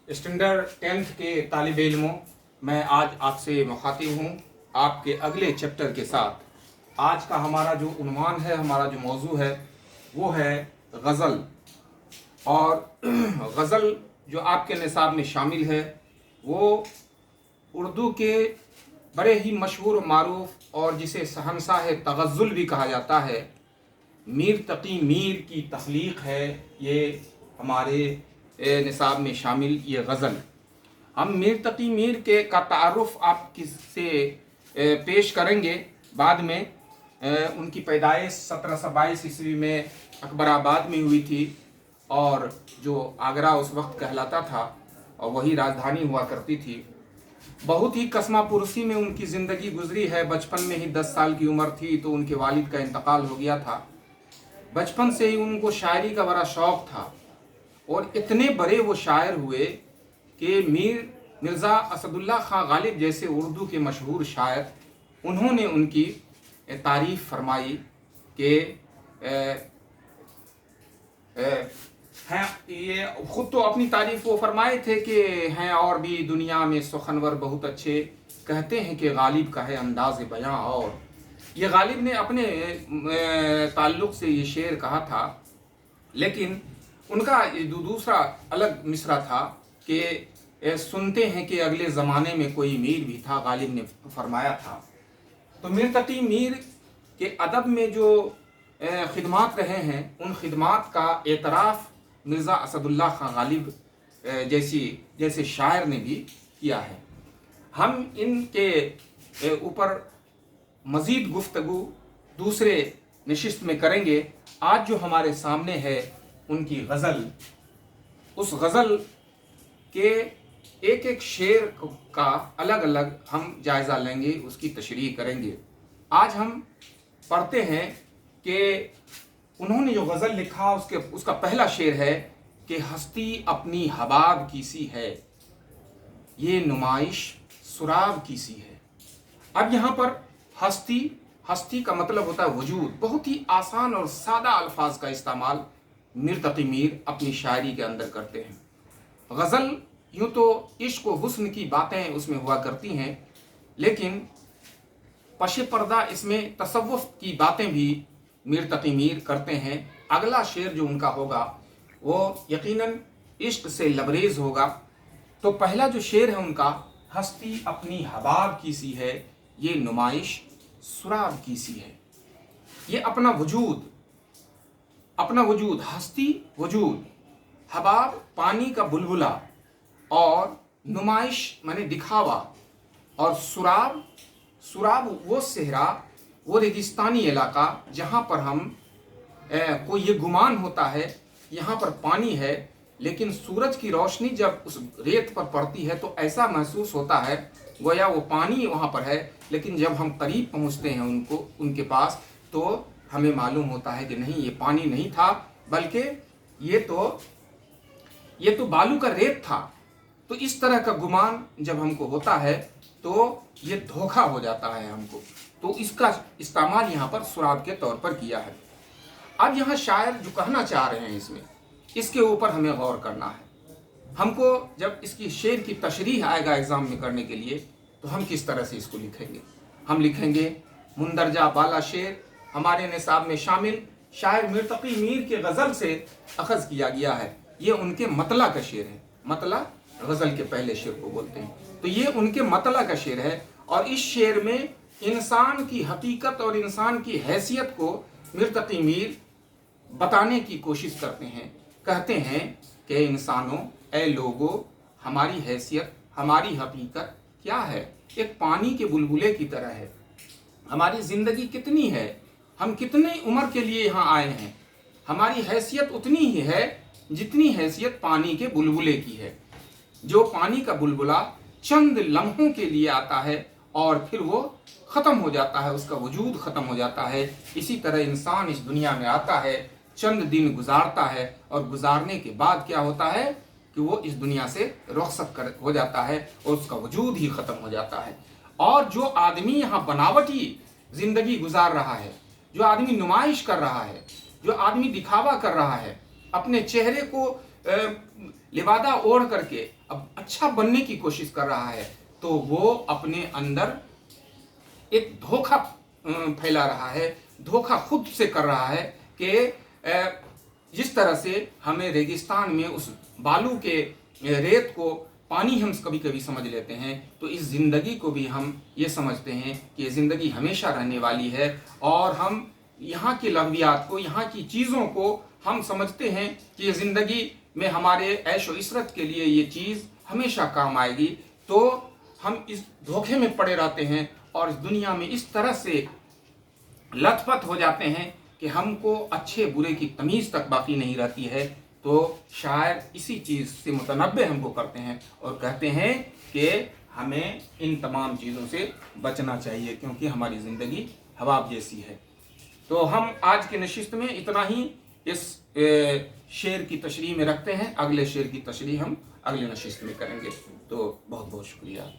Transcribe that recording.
Standard 10th के तालिब इल्मों, मैं आज आपसे मुखातिब हूँ आपके अगले चैप्टर के साथ। आज का हमारा जो उन्वान है, हमारा जो मौजू है वो है गज़ल। और गज़ल जो आपके निसाब में शामिल है वो उर्दू के बड़े ही मशहूर मारूफ और जिसे शहंशाह तग़ज़्ज़ुल भी कहा जाता है, मीर तक़ी मीर की तख्लीक़ है। ये हमारे निसाब में शामिल ये गज़ल। हम मीर तक़ी मीर के का तारुफ़ आप किससे पेश करेंगे बाद में। उनकी पैदाइश 1722 ईस्वी में अकबराबाद में हुई थी और जो आगरा उस वक्त कहलाता था और वही राजधानी हुआ करती थी। बहुत ही कस्मा पुरसी में उनकी ज़िंदगी गुजरी है। बचपन में ही 10 साल की उम्र थी तो उनके वालिद का इंतकाल हो गया था। बचपन से ही उनको शायरी का बड़ा शौक़ था और इतने बड़े वो शायर हुए कि मिर्ज़ा असदुल्ला खां गालिब जैसे उर्दू के मशहूर शायर, उन्होंने उनकी तारीफ़ फरमाई कि हैं, ये ख़ुद तो अपनी तारीफ़ वो फरमाए थे कि हैं और भी दुनिया में सुखनवर बहुत अच्छे, कहते हैं कि गालिब का है अंदाज़ बयां। और ये गालिब ने अपने ताल्लुक़ से ये शेर कहा था, लेकिन उनका दूसरा अलग मिसरा था कि सुनते हैं कि अगले ज़माने में कोई मीर भी था, गालिब ने फरमाया था। तो मीर तक़ी मीर के अदब में जो खिदमात रहे हैं, उन खिदमात का एतराफ़ मिर्ज़ा असदुल्ला खां गालिब जैसे शायर ने भी किया है। हम इनके ऊपर मज़ीद गुफ्तगू दूसरे नशिस्त में करेंगे। आज जो हमारे सामने है उनकी गज़ल, उस गज़ल के एक एक शेर का अलग अलग हम जायज़ा लेंगे, उसकी तशरीह करेंगे। आज हम पढ़ते हैं कि उन्होंने जो गज़ल लिखा उसका पहला शेर है कि हस्ती अपनी हबाब की सी है, ये नुमाइश सुराब की सी है। अब यहाँ पर हस्ती का मतलब होता है वजूद। बहुत ही आसान और सादा अल्फाज का इस्तेमाल मीर तक़ी मीर अपनी शायरी के अंदर करते हैं। गज़ल यूँ तो इश्क व हुस्न की बातें उसमें हुआ करती हैं, लेकिन पशे पर्दा इसमें तसव्वुफ़ की बातें भी मीर तक़ी मीर करते हैं। अगला शेर जो उनका होगा वो यकीनन इश्क से लबरेज़ होगा। तो पहला जो शेर है उनका, हस्ती अपनी हबाब की सी है, ये नुमाइश सुराब की सी है। ये अपना वजूद, हस्ती वजूद, हबाब पानी का बुलबुला, और नुमाइश माने दिखावा, और सुराब वो सहरा, वो रेगिस्तानी इलाका जहाँ पर हम को ये गुमान होता है यहाँ पर पानी है, लेकिन सूरज की रोशनी जब उस रेत पर पड़ती है तो ऐसा महसूस होता है गोया वो पानी वहाँ पर है। लेकिन जब हम करीब पहुँचते हैं उनके पास तो हमें मालूम होता है कि नहीं, ये पानी नहीं था, बल्कि ये तो बालू का रेत था। तो इस तरह का गुमान जब हमको होता है तो ये धोखा हो जाता है हमको। तो इसका इस्तेमाल यहाँ पर सुराब के तौर पर किया है। अब यहाँ शायर जो कहना चाह रहे हैं इसके ऊपर हमें गौर करना है। हमको जब इसकी शेर की तशरीह आएगा एग्ज़ाम में करने के लिए तो हम किस तरह से इसको लिखेंगे। हम लिखेंगे मुंदरजा बाला शेर हमारे निसाब में शामिल शायर मीर तक़ी मीर के गज़ल से अखज़ किया गया है। ये उनके मतला का शेर है। मतला गज़ल के पहले शेर को बोलते हैं। तो ये उनके मतला का शेर है और इस शेर में इंसान की हकीकत और इंसान की हैसियत को मीर तक़ी मीर बताने की कोशिश करते हैं। कहते हैं कि इंसानों, ए लोगों, हमारी हैसियत, हमारी हकीकत क्या है, एक पानी के बुलबुले की तरह है। हमारी ज़िंदगी कितनी है, हम कितने उम्र के लिए यहाँ आए हैं, हमारी हैसियत उतनी ही है जितनी हैसियत पानी के बुलबुले की है। जो पानी का बुलबुला चंद लम्हों के लिए आता है और फिर वो ख़त्म हो जाता है, उसका वजूद ख़त्म हो जाता है। इसी तरह इंसान इस दुनिया में आता है, चंद दिन गुजारता है और गुजारने के बाद क्या होता है कि वो इस दुनिया से रुखसत हो जाता है और उसका वजूद ही ख़त्म हो जाता है। और जो आदमी यहाँ बनावटी ज़िंदगी गुजार रहा है, जो आदमी नुमाइश कर रहा है, जो आदमी दिखावा कर रहा है, अपने चेहरे को लिबादा ओढ़ करके अब अच्छा बनने की कोशिश कर रहा है, तो वो अपने अंदर एक धोखा फैला रहा है, धोखा खुद से कर रहा है कि जिस तरह से हमें रेगिस्तान में उस बालू के रेत को पानी हम कभी कभी समझ लेते हैं, तो इस ज़िंदगी को भी हम ये समझते हैं कि ये ज़िंदगी हमेशा रहने वाली है, और हम यहाँ की लहवियात को, यहाँ की चीज़ों को हम समझते हैं कि ये ज़िंदगी में हमारे ऐश व इशरत के लिए ये चीज़ हमेशा काम आएगी। तो हम इस धोखे में पड़े रहते हैं और इस दुनिया में इस तरह से लथपथ हो जाते हैं कि हमको अच्छे बुरे की तमीज़ तक बाकी नहीं रहती है। तो शायर इसी चीज़ से मुतनब्बे हमको करते हैं और कहते हैं कि हमें इन तमाम चीज़ों से बचना चाहिए, क्योंकि हमारी ज़िंदगी हवा जैसी है। तो हम आज के नशिस्त में इतना ही इस शेर की तशरीह में रखते हैं। अगले शेर की तशरीह हम अगले नशिस्त में करेंगे। तो बहुत बहुत शुक्रिया।